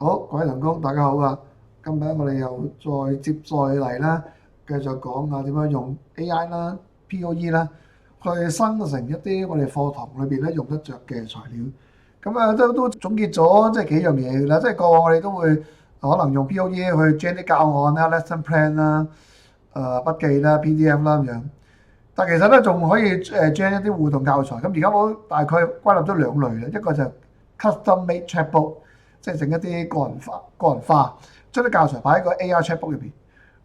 好，各位同工，大家好啊！今日我哋又再嚟啦，繼續講下點樣用 AI 啦、POE 啦，去生成一啲我哋課堂裏邊咧用得着嘅材料。咁啊，都總結咗即係幾樣嘢啦。即係過往我哋都會可能用 POE 去 gen 啲教案啦、lesson plan 啦、筆記啦、PDF 啦咁樣。但其實咧仲可以gen 一啲互動教材。咁而家我大概歸納咗兩類啦，一個就 custom made chatbook。即係整一啲個人化，將啲教材擺喺個 AI chatbook 入邊。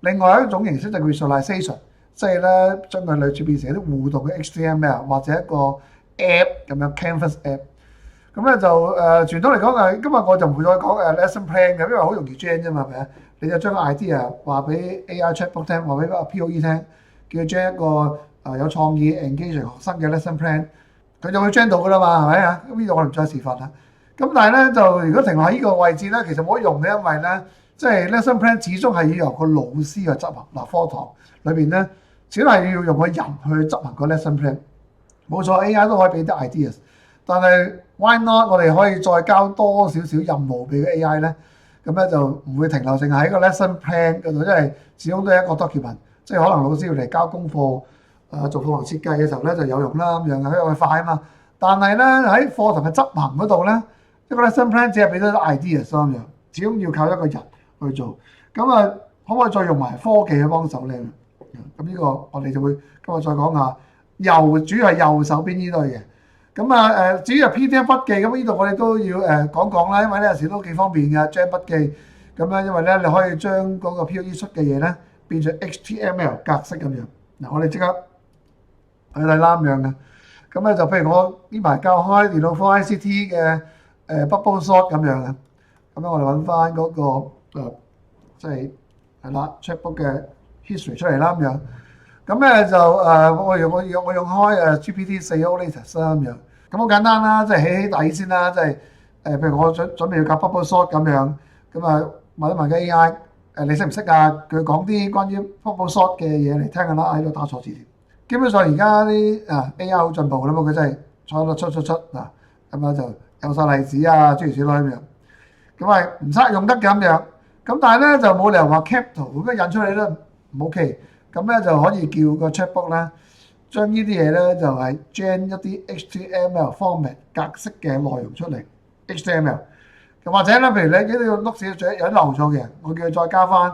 另外一種形式就叫 visualization，即係咧將佢類似變成一啲互動嘅 HTML 或者一個 app 咁樣 canvas app。咁咧就傳統嚟講今日我就唔會再講lesson plan 嘅，因為好容易 gen 啫嘛，係咪啊？你就將個 idea 話俾 AI chatbook 聽，話俾個 POE 聽，叫佢 gen 一個有創意 engage 學生嘅 lesson plan，佢就會 gen 到噶啦嘛，係咪啊？咁呢度我哋唔再示範啦。咁但係咧就如果停落喺呢個位置咧，其實冇乜用嘅，因為咧即係 lesson plan 始終係要由個老師去執行。嗱，課堂裏邊咧始終係要用個人去執行個 lesson plan。冇錯 ，AI 都可以俾啲 ideas，但係 why not？我哋可以再交多少少任務俾個 AI 咧，咁咧就唔會停留淨係喺個 lesson plan 嗰度，因為始終都係一個 document，即係可能老師要嚟交功課，做課堂設計嘅時候咧就有用啦咁樣，因為佢快啊嘛。但係咧喺課堂嘅執行嗰度咧，一個 lesson plan 只係俾咗啲 ideas 咁樣，始終要靠一個人去做。咁啊，可唔可以再用埋科技去幫手咧？咁呢個我哋就會今日再講下主要係右手邊呢類嘅。咁啊至於係 PDF 筆記，咁呢度我哋都要講講啦，因為咧有時都幾方便嘅將筆記。咁咧因為咧你可以將嗰個 POE 出嘅嘢咧變成 HTML 格式咁樣。嗱，我哋即刻睇睇啦咁樣嘅。咁咧就譬如我呢排教開電腦科 ICT 嘅bubble sort 咁樣嘅，咁樣我哋揾翻嗰個即係啦 chatbook 嘅 history 出嚟啦咁樣。咁咧就我用開GPT-4o latest 啦咁樣。咁好簡單啦，即係起底先啦，即係譬如我準備要教 bubble sort 咁樣，咁啊問一問個 AI 你識唔識啊？佢講啲關於 bubble sort 嘅嘢嚟聽下啦，喺度打錯字。基本上而家啲AI 好進步啦嘛，佢真係錯得出嗱，咁樣就有晒例子啊，諸如此類咁樣，咁係唔識用得嘅咁樣。咁但係咧就冇理由話 cap 圖咁樣印出嚟咧唔 OK，咁咧就可以叫個 chatbook 咧將呢啲嘢咧就係 gen 一啲 HTML format 格式嘅內容出嚟 HTML。咁或者咧，譬如你呢個 notes 有啲漏咗嘅，我叫佢再加翻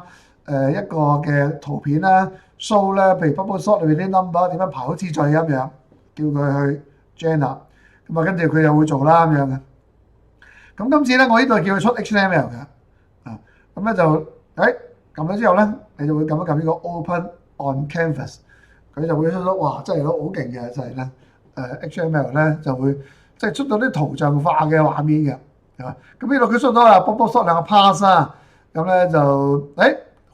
一個嘅圖片啦 ，show 咧，譬如 bubble sort 裏邊啲 number 點樣排好次序咁樣，叫佢去 gen 啦。咁啊，跟住佢又會做啦咁樣嘅。咁今次咧，我呢度叫佢出 HTML 嘅，咁咧就撳咗之後咧，你就會撳一撳呢個 Open on Canvas，佢就會出到哇，真係好勁嘅，就係咧HTML 咧就會即係出到啲圖像化嘅畫面嘅。咁呢度佢出咗bubble sort 兩個 pass 啦，咁咧就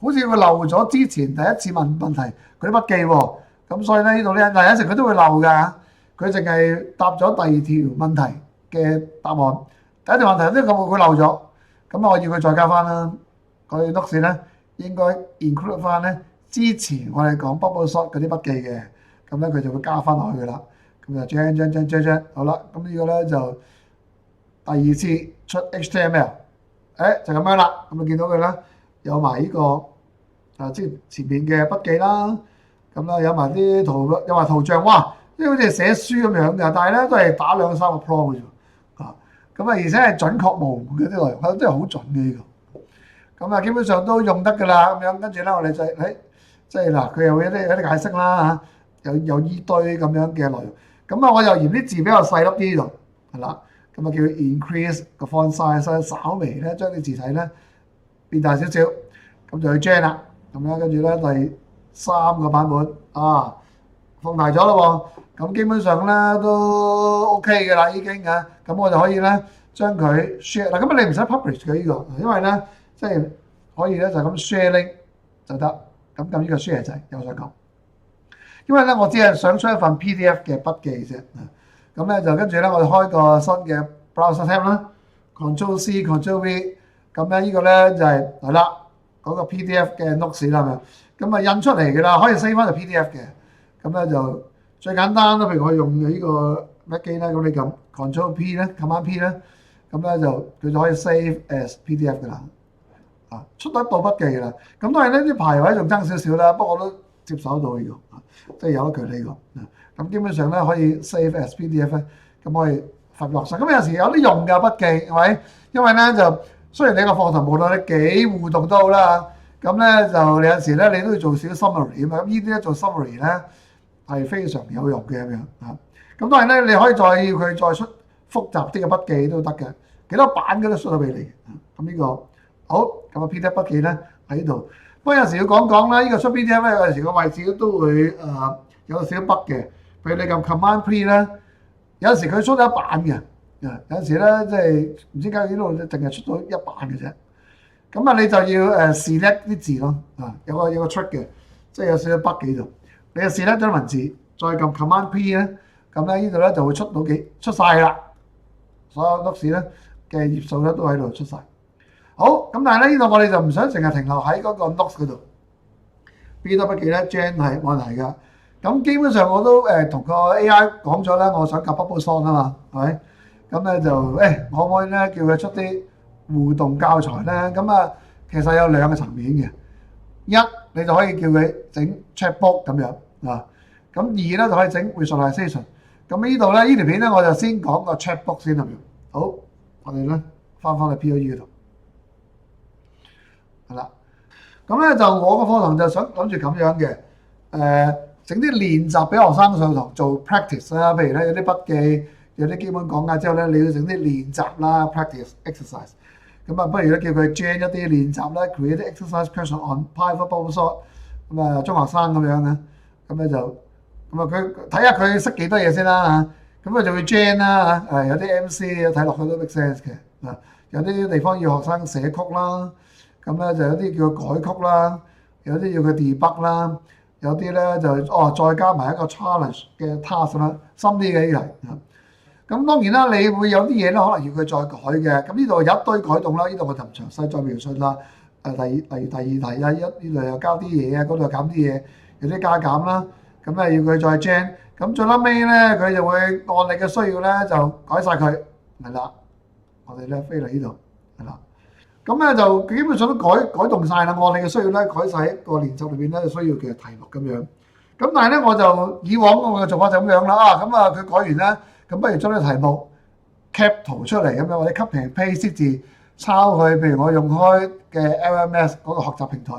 好似會漏咗之前第一次問問題嗰啲筆記喎，咁所以咧呢度咧有時佢都會漏㗎，佢淨係答咗第二條問題嘅答案，第一條問題呢個會漏咗，咁我要佢再加翻啦，佢 notes 咧應該 include 翻咧之前我哋講 bubble sort 嗰啲筆記嘅，咁咧佢就會加翻落去㗎啦，咁就將，好啦，咁呢個咧就第二次出 HTML，就咁樣啦，咁見到佢啦，有埋呢個即係前面嘅筆記啦，咁啦有埋啲圖，有埋圖像，哇！即係好似寫書咁樣嘅，但係咧都係打2-3個 prompt 嘅啫，咁而且係準確無誤嘅啲內容，真係好準嘅呢個。咁基本上都用得㗎啦，咁樣跟住咧我哋就即係嗱，佢又會有啲解釋啦嚇，有依堆咁樣嘅內容。咁我又嫌啲字比較細粒啲呢度，係啦。咁叫佢 increase 個 font size，稍微咧將啲字體咧變大少少，咁就去 gen 啦。咁樣跟住咧第3個版本放大咗咯喎，咁基本上咧都 OK 嘅啦已經啊。咁我就可以咧將佢 share 嗱，咁你唔使 publish 嘅呢個，因為咧即係可以咧就咁 share link 就得。咁撳呢個 share 掣右上角，因為咧我只係想出一份 PDF 嘅筆記啫。咁咧就跟住咧，我哋開個新嘅 browser tab 啦 ，Ctrl+C，Ctrl+V， 咁咧呢個咧就係啦，嗰個 PDF 嘅 notes 啦，咁啊印出嚟嘅啦，可以 save 翻做 PDF 嘅。咁咧就最簡單啦，譬如我用呢個 Mac 機咧，咁你撳 Ctrl+P 咧，Command+P 咧，咁咧就佢就可以 save as PDF 㗎啦，出得到筆記㗎啦。咁當然呢啲排位仲爭少少啦，不過我都接受到呢個，即係有得佢呢個。咁基本上咧可以 save as PDF 咧，咁可以發落曬。咁有時有啲用㗎筆記係咪？因為咧就雖然你個課堂無論你幾互動都好啦，咁咧就你有時咧你都要做少 summary 啊嘛。咁呢啲咧做 summary 咧係非常有用嘅咁樣啊。咁當然咧你可以再要佢再出複雜啲嘅筆記都得嘅，幾多版佢都出到俾你。咁呢個好咁啊 PDF 筆記咧喺呢度。不過有時要講講啦，呢個出 PDF 咧有時個位置都會有少少筆嘅。譬如你撳 Command P 咧，有時佢出咗一版嘅，有時咧即係唔知點解呢度淨係出到一版嘅啫。咁啊你就要select 啲字咯，有個 trick 嘅，即係有少少筆記度。你就select咗文字，再撳 Command P 咧，咁咧呢度咧就會出晒啦。所有 notes 咧嘅頁數咧都喺度出晒。好，咁但係咧呢度我哋就唔想淨係停留喺嗰個 notes 嗰度。PDF 筆記咧 Gen 係冇問題㗎。咁基本上我都同個 AI 講咗啦，我想夾 Bubblesong 啊嘛，係咪？咁咧就可唔可以咧叫佢出啲互動教材咧？咁啊，其實有兩個層面嘅。一，你就可以叫佢整 chatbot 咁樣啊。咁二咧就可以整 visualization。咁呢度咧呢條片咧我就先講個 chatbot 先咁樣。好，我哋咧翻去 POE 嗰度，係啦。咁咧就我個課堂就想諗住咁樣嘅，整啲練習俾學生上堂做 practice 啦，譬如咧有啲筆記，有啲基本講解之後咧，你要整啲練習啦 practice exercise。咁啊，不如咧叫佢 gen 一啲練習啦 create 啲 exercise question on Python Bubblesong。咁啊，中學生咁樣嘅，咁咧就咁啊，佢睇下佢識幾多嘢先啦嚇。咁啊就會 gen 啦嚇，有啲 MC 睇落去都 make sense 嘅。有啲地方要學生寫曲啦，咁咧就有啲叫佢改曲啦，有啲要佢 debug 啦。有啲咧就再加埋一個 challenge 嘅 task 啦，深啲嘅呢題。咁當然啦，你會有啲嘢咧，可能要佢再改嘅。咁呢度有一堆改動啦，呢度我就唔詳細再描述啦。例如第二題啊，呢度又加啲嘢啊，嗰度又減啲嘢，有啲加減啦。咁咧要佢再 gen。咁最撚尾咧，佢就會按你嘅需要咧就改晒佢，係啦。我哋咧飛嚟呢度，係啦。咁咧就基本上都改動晒啦，按你嘅需要咧改晒喺個練習裏邊咧需要嘅題目咁樣。咁但係咧我就以往我嘅做法就咁樣啦。咁佢改完咧，咁不如將啲題目 cap 圖出嚟咁樣，或者 copy and paste 字抄佢。譬如我用開嘅 LMS 嗰個學習平台，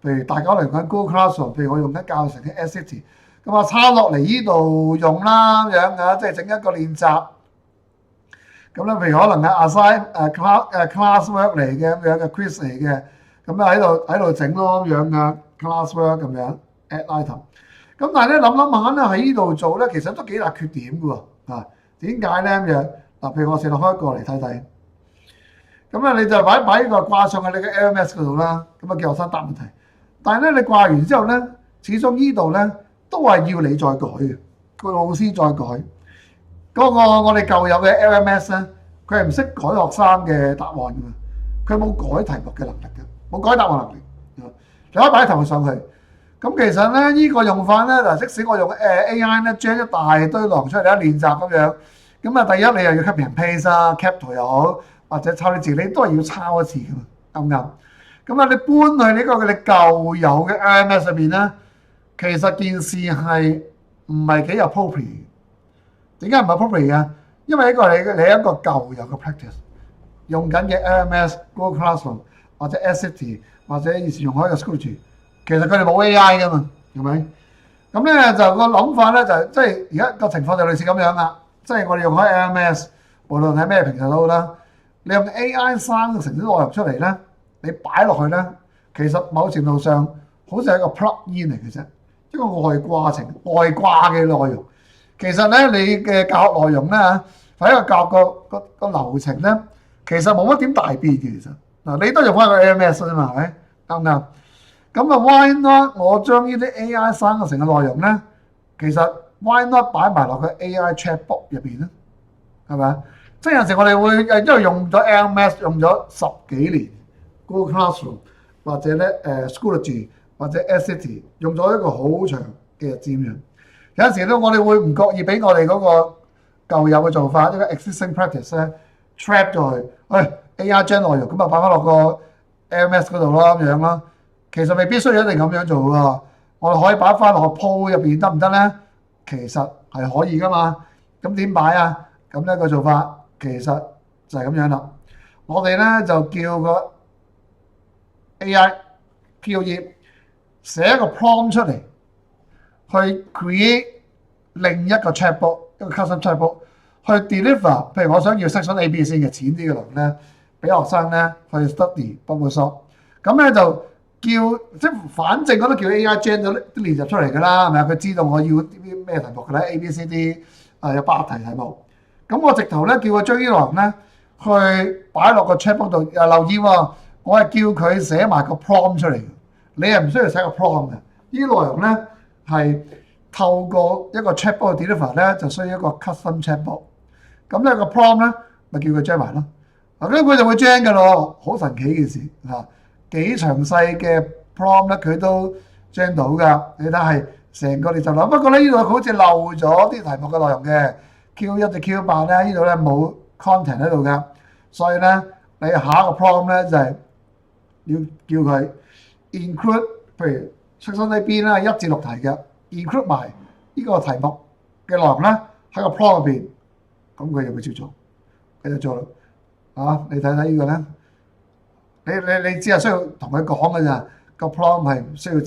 譬如大家嚟緊 Google Classroom，譬如我用緊教程嘅 Edacity，咁啊抄落嚟呢度用啦咁樣啊，即係整一個練習。咁咧，譬如可能係 assign classwork 嚟嘅咁樣嘅 quiz 嚟嘅，咁咧喺度整咯咁樣嘅 classwork 咁樣 add item。咁但係咧諗下咧喺呢度做咧，其實都幾大缺點嘅喎。點解咧咁樣？嗱，譬如我試落開一個嚟睇睇。咁咧你就擺呢個掛上去你嘅 LMS 嗰度啦。咁啊叫學生答問題。但係咧你掛完之後咧，始終呢度咧都係要你再改嘅，個老師再改。嗰個我哋舊有嘅 LMS 咧，佢係唔識改學生嘅答案㗎嘛，佢冇改題目嘅能力嘅，冇改答案能力。你可以擺題目上去。咁其實咧呢個用法咧，嗱，即使我用AI 咧將一大堆內容出嚟練習咁樣，咁啊第一你又要 copy and paste 啊 ，cap 圖又好，或者抄啲字，你都係要抄一次㗎嘛，啱唔啱？咁啊你搬去呢個你舊有嘅 LMS 入邊咧，其實件事係唔係幾 appropriate？點解唔係 appropriate 嘅？因為呢個係你一個舊有嘅 practice， 用緊嘅 LMS、Google Classroom 或者 Edacity 或者以前用開嘅 Schoology， 其實佢哋冇 AI 噶嘛，係咪？咁咧就個諗法咧就即係而家個情況就類似咁樣啦。即係我哋用開 LMS， 無論喺咩平台都好啦，你用 AI 生成啲內容出嚟咧，你擺落去咧，其實某程度上好似係一個 plug-in 嚟嘅啫，一個外掛嘅內容。其實咧，你嘅教學內容咧嚇，喺一個教學個流程咧，其實冇乜點大變嘅。其實嗱，你都用翻個 LMS 啫嘛，係咪？啱唔啱？咁啊，why not 我將呢啲 AI 生成嘅內容咧，其實 why not 擺埋落個 AI chatbot 入邊咧？係咪？即係有時我哋會因為用咗 LMS 用咗10幾年 ，Google Classroom 或者咧Schoology 或者 Edacity 用咗一個好長嘅日子咁樣。有陣時咧，我哋會唔覺意俾我哋嗰個舊有嘅做法，一個 existing practice 咧 trap 咗佢，AI gen 內容咁啊擺翻落個 LMS 嗰度咯咁樣咯。其實未必需要一定咁樣做㗎，我哋可以擺翻落個 pool 入邊得唔得咧？其實係可以㗎嘛。咁點擺啊？咁呢個做法其實就係咁樣啦。我哋咧就叫個 AI POE 寫一個 prompt 出嚟，去 create 另一個 chatbot， 一個 custom chatbot 去 deliver。譬如我想要 section A、B、C 嘅淺啲嘅內容咧，俾學生咧去 study bubble solve。咁咧就即係反正我都叫 AI gen 咗啲練習出嚟㗎啦，係咪啊？佢知道我要啲咩題目㗎啦 ，A、B、C、D 有8題題目。咁我直頭咧叫佢將啲內容咧去擺落個 chatbot 度。留意喎，我係叫佢寫埋個 prompt 出嚟。你係唔需要寫個 prompt 嘅。呢啲內容咧係透過一個 chatbot 嘅 deliver 咧，就需要一個 custom chatbot。咁咧個 prompt 咧咪叫佢 gen 埋咯。咁佢就會 gen 㗎咯，好神奇嘅事嚇。幾詳細嘅 prompt 咧，佢都 gen 到㗎。你睇係成個練習啦。不過咧，呢度佢好似漏咗啲題目嘅內容嘅。Q1 至 Q8咧，呢度咧冇 content 喺度㗎。所以咧，你下一個 prompt 咧就係要叫佢 include， 譬如 section A、B 啦，1至6題嘅 include 埋呢個題目嘅內容咧喺個 prompt 入邊，咁佢就會照做，佢就做啦。你睇睇呢個咧。你只係需要同佢講㗎咋，個 prompt 係唔需要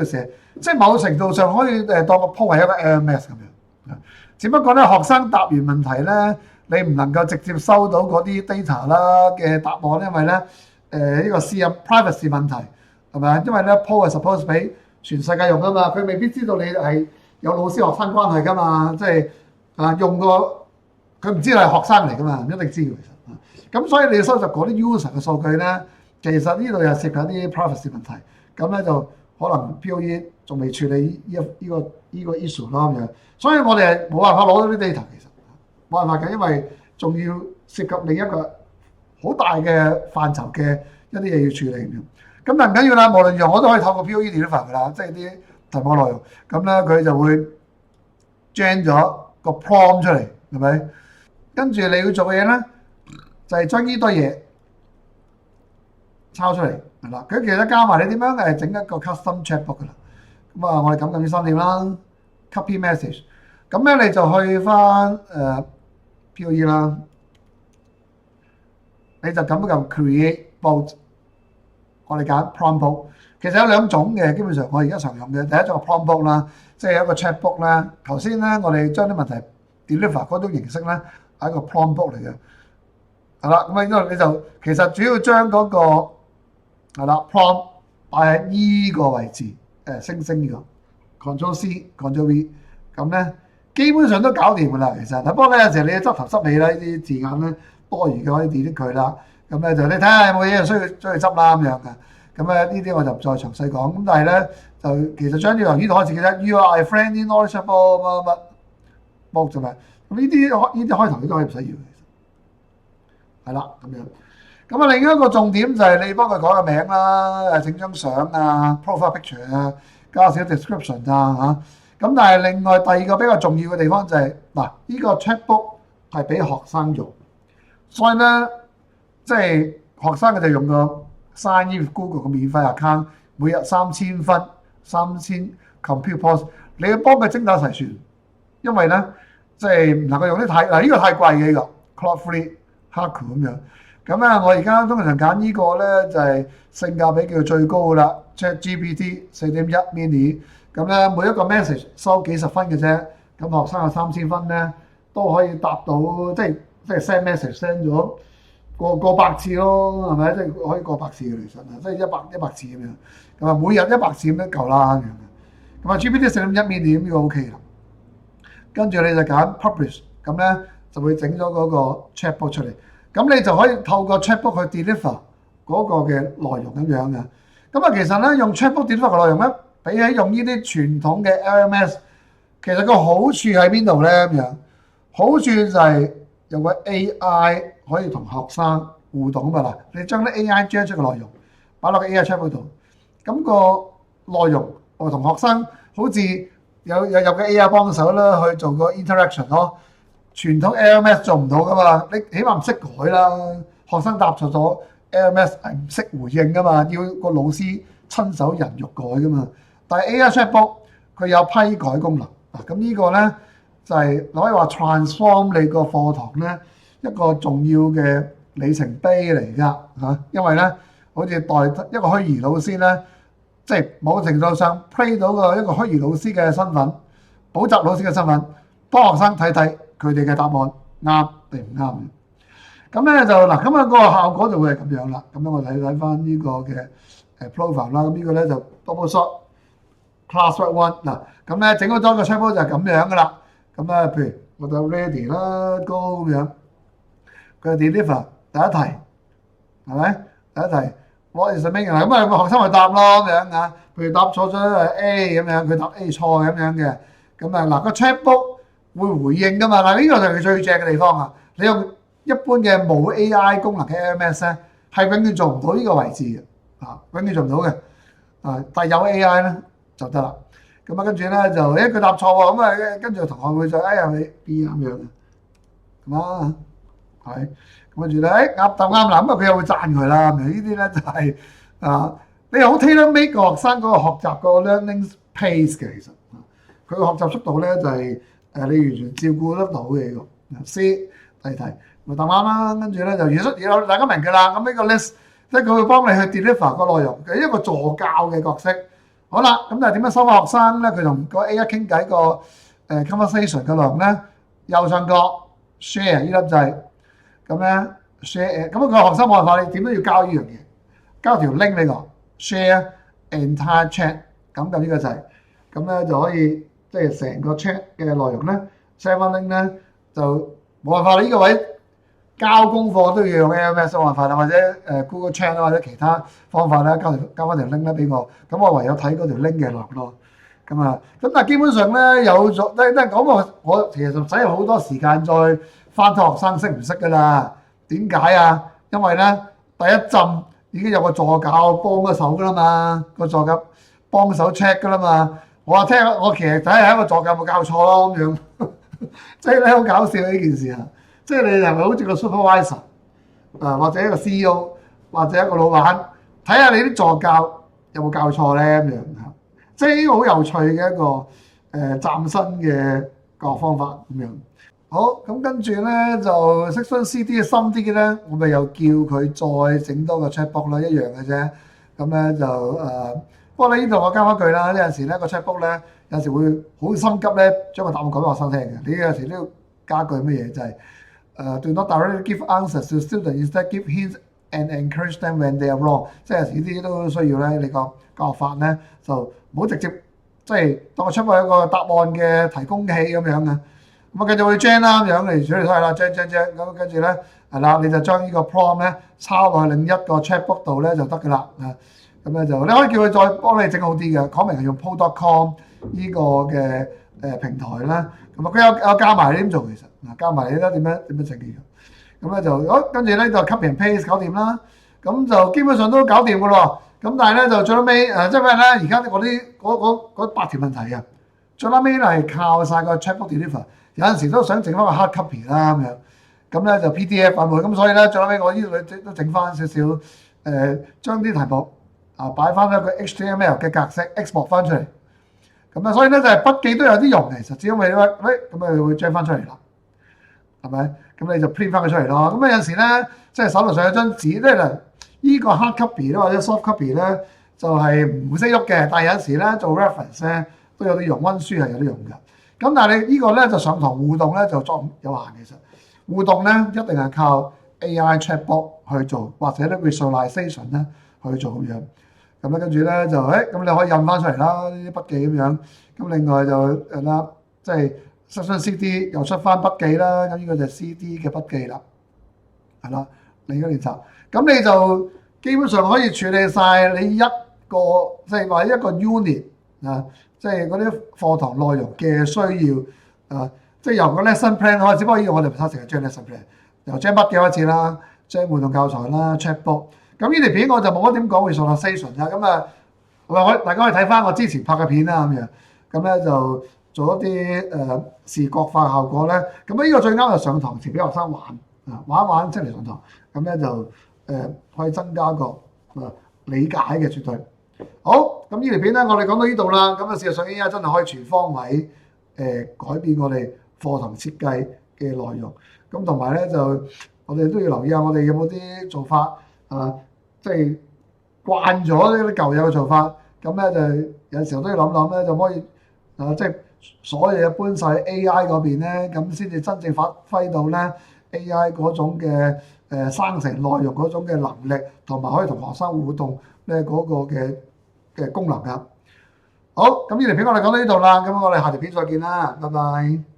寫，即係某程度上可以當個 prompt 係一個 LMS 咁樣。只不過咧，學生答完問題咧，你唔能夠直接收到嗰啲 data 啦嘅答案，因為咧呢個私隱 privacy 問題係咪啊？因為咧 prompt 係 suppose 俾全世界用㗎嘛，佢未必知道你係有老師學生關係㗎嘛，即係用個佢唔知你係學生嚟㗎嘛，唔一定知嘅其實。咁所以你要收集嗰啲 user 嘅數據咧，其實呢度又涉及啲 privacy 問題，咁咧就可能 POE 仲未處理呢個 issue 咯咁樣，所以我哋係冇辦法攞到啲 data， 其實冇辦法嘅，因為仲要涉及另一個好大嘅範疇嘅一啲嘢要處理咁樣。咁但唔緊要啦，無論如何我都可以透過 POE deliver 㗎啦，即係啲題目內容，咁咧佢就會 gen 咗個 prompt 出嚟，係咪？跟住你要做嘅嘢咧，就係將呢堆嘢抄出嚟，係啦。佢其實加埋你點樣整一個 custom chatbot 㗎啦。咁我哋撳3點啦 ，copy message。咁咧你就去翻POE 啦，你就撳 create bot。我哋揀 prompt bot， 其實有兩種嘅，基本上我而家常用嘅第一種係 prompt bot 啦，即係一個 chatbot 啦。頭先咧我哋將啲問題 deliver 嗰種形式咧係一個 prompt bot 嚟嘅。係啦，咁啊，因為你就其實主要將嗰個係啦 prompt 擺喺依個位置，星呢個 Ctrl C Ctrl V， 咁咧基本上都搞掂㗎啦。其實，不過咧有時你要執頭執尾啦，呢啲字眼咧多餘嘅可以 delete 佢啦。咁咧就你睇下有冇嘢需要執啦咁樣嘅。咁咧呢啲我就唔再詳細講。咁但係咧就其實將呢度開始嘅啫 ，You are friendly knowledgeable 乜乜 bot 啫嘛。咁呢啲開頭你都可以唔使要。係啦，咁樣。咁啊，另一個重點就係你幫佢改個名啦，整張相啊 ，profile picture 啊，加少 description 啊嚇。咁但係另外第二個比較重要嘅地方就係嗱，呢個 chatbot 係俾學生用，所以咧即係學生佢就用個 sign in with Google 嘅免費 account， 每日3000分，3000 compute points， 你要幫佢精打細算，因為咧即係唔能夠用啲太呢個太貴嘅呢個 Claude Free。Haku 咁樣，咁啊，我而家通常揀呢個咧就係性價比叫做最高㗎啦 ，ChatGPT 4.1 mini， 咁咧每一個 message 收幾十分嘅啫，咁學生有3000分咧都可以答到，即係 send message send 咗過百次咯，係咪？即係可以過百次嘅其實，即係一百次咁樣，咁啊每日100次咁樣夠啦咁樣，咁啊 GPT 4.1 mini 咁呢個 OK 啦，跟住你就揀 publish， 咁咧。就會整咗嗰個 chatbot 出嚟，咁你就可以透過 chatbot 去 deliver 嗰個嘅內容咁樣嘅。咁啊，其實咧用 chatbot deliver 嘅內容咧，比起用呢啲傳統嘅 LMS， 其實個好處喺邊度咧？咁樣好處就係用個 AI 可以同學生互動啊嘛嗱，你將啲 AI gen 出嘅內容擺落個 AI chatbot 度，咁個內容我同學生好似有個 AI 幫手啦，去做個 interaction 咯。傳統 LMS 做唔到噶嘛，你起碼唔識改啦。學生答錯咗 LMS 係唔識回應噶嘛，要個老師親手人肉改噶嘛。但係 AI Chatbot 佢有批改功能嗱，咁呢個咧就係可以話 transform 你個課堂咧一個重要嘅里程碑嚟㗎嚇，因為咧好似代一個虛擬老師咧，即係某程度上 play 到一個虛擬老師嘅身份，補習老師嘅身份，幫學生睇睇佢哋嘅答案啱定唔啱。咁咧就嗱，咁個效果就會係咁樣啦。咁樣我睇翻呢個嘅profile 啦。咁呢個咧就 double shot classwork one 嗱。咁咧整咗多個 chatbot 就係咁樣噶啦。咁咧譬如我就 ready 啦，go 咁樣，佢 deliver 第一題係咪？第一題 what is the meaning 咁啊，學生咪答咯咁樣啊。譬如答錯咗 A 咁樣，佢答 A 錯咁樣嘅。咁啊嗱，個 chatbot 會回應噶嘛？嗱，呢個就係佢最正嘅地方啊！你用一般嘅冇 AI 功能嘅 LMS 咧，係永遠做唔到呢個位置嘅，永遠做唔到嘅，但係有 AI 咧就得啦。咁啊，跟住咧就佢答錯喎，咁啊跟住同學會就你 B 咁樣，咁啊係，咁跟住咧答啱啦，咁啊佢又會讚佢啦。呢啲咧就係你好 tailor make 個學生嗰個學習個 learning pace 嘅，其實佢個學習速度咧就係你完全照顧得到嘅呢個。C 第二題咪答啱啦，跟住咧就如果大家明嘅啦，咁呢個 list 即係佢會幫你去 deliver 個內容嘅一個助教嘅角色。好啦，咁但係點樣收翻學生咧？佢同個 AI 傾偈個conversation 嘅內容咧，右上角 share 呢粒掣，咁咧 share，咁個學生冇辦法，你點都要交呢樣嘢，交條 link 俾我 share entire chat，咁就呢個掣，咁咧就可以即係成個 chat 嘅內容咧 share 翻 link 咧就冇辦法，呢個位交功課都要用 LMS 冇辦法啦，或者Google Chat 或者其他方法咧交翻條 link 咧俾我，咁我唯有睇嗰條 link 嘅內容咯。咁但係基本上咧有咗，都係講我其實唔使好多時間再翻睇學生識唔識噶啦。點解啊？因為咧第一浸已經有個助教幫咗手噶啦嘛，個助教幫手 check 噶啦嘛。我其實睇下一個助教有冇教錯咯咁樣。即係咧好搞笑呢件事啊！即係你係咪好似個 supervisor 或者一個 CEO 或者一個老闆，睇下你啲助教有冇教錯咧咁樣嚇。即係呢個好有趣嘅一個嶄新嘅教學方法咁樣。好，咁跟住咧就 Section CD 嘅深啲嘅咧，我咪又叫佢再整多個 chatbot 啦，一樣嘅啫。咁咧就不過呢度我加翻句啦，有陣時咧個 chatbot 咧有時會好心急咧，將個答案講俾學生聽嘅。你有時都要加句乜嘢，就係do not directly give answers to students, instead give hints and encourage them when they are wrong。即係有時呢啲都需要咧，你個教學法咧就唔好直接即係當我出過一個答案嘅提供器咁樣嘅。咁繼續會 gen 啦咁樣嚟處理晒啦，gen 咁跟住咧係啦，你就將呢個 prompt 咧抄落去另一個 chatbot 度咧就得㗎啦。咁咧就你可以叫佢再幫你整好啲嘅，講明係用 Poe.com 呢個嘅平台啦。咁佢有教埋你點做，其實教埋你咧點樣整嘅。咁咧就跟住咧就 copy and paste 搞掂啦。咁就基本上都搞掂㗎咯。咁但係咧就最後尾即係咩咧？而家嗰8條問題啊，最後尾係靠晒個 chatbot deliver。有陣時都想整翻個 hard copy 啦咁樣，咁咧就 PDF 版本，咁所以咧最後尾我呢度都整翻少少將啲題目擺翻一個 HTML 嘅格式 export 翻出嚟，咁所以咧就係筆記都有啲用嘅，其實只要你咁咪會將翻出嚟啦，係咪？咁你就 print 翻佢出嚟咯。咁有陣時咧，即係手頭上有張紙咧，呢個 hard copy 咧或者 soft copy 咧就係唔識喐嘅，但係有陣時咧做 reference 咧都有啲用，溫書係有啲用㗎。咁但係你呢個咧就上堂互動咧就作有限，其實互動咧一定係靠 AI chatbot 去做，或者咧 visualization 咧去做咁樣。咁咧跟住咧就咁你可以印翻出嚟啦，呢啲筆記咁樣。咁另外就啦，即係 Section CD 又出翻筆記啦。咁呢個就係 CD 嘅筆記啦，係啦，你嘅練習。咁你就基本上可以處理晒你一個即係話一個 unit 即係嗰啲課堂內容嘅需要即係由個 lesson plan 開始，不過呢個我哋唔使成日將 lesson plan，由將筆記開始啦，將互動教材啦 chatbot。咁呢條片我就冇乜點講 visualization 啦。咁大家可以睇翻我之前拍嘅片啦咁樣。咁咧就做一啲視覺化效果咧。咁呢個最啱就上堂時俾學生玩玩一玩即嚟上堂，咁咧就可以增加個理解嘅絕對。好，咁呢條片咧，我哋講到呢度啦。咁啊，事實上 AI 真係可以全方位改變我哋課堂設計嘅內容。咁同埋咧就我哋都要留意下，我哋有冇啲做法即係慣咗呢啲舊有嘅做法。咁咧就有時候都要諗諗咧，就可以即係所有嘢搬晒 AI 嗰邊咧，咁先至真正發揮到咧 AI 嗰種嘅生成內容嗰種嘅能力，同埋可以同學生互動咧嗰個嘅功能㗎。好，咁呢條片我哋講到呢度啦，咁我哋下條片再見啦，拜拜。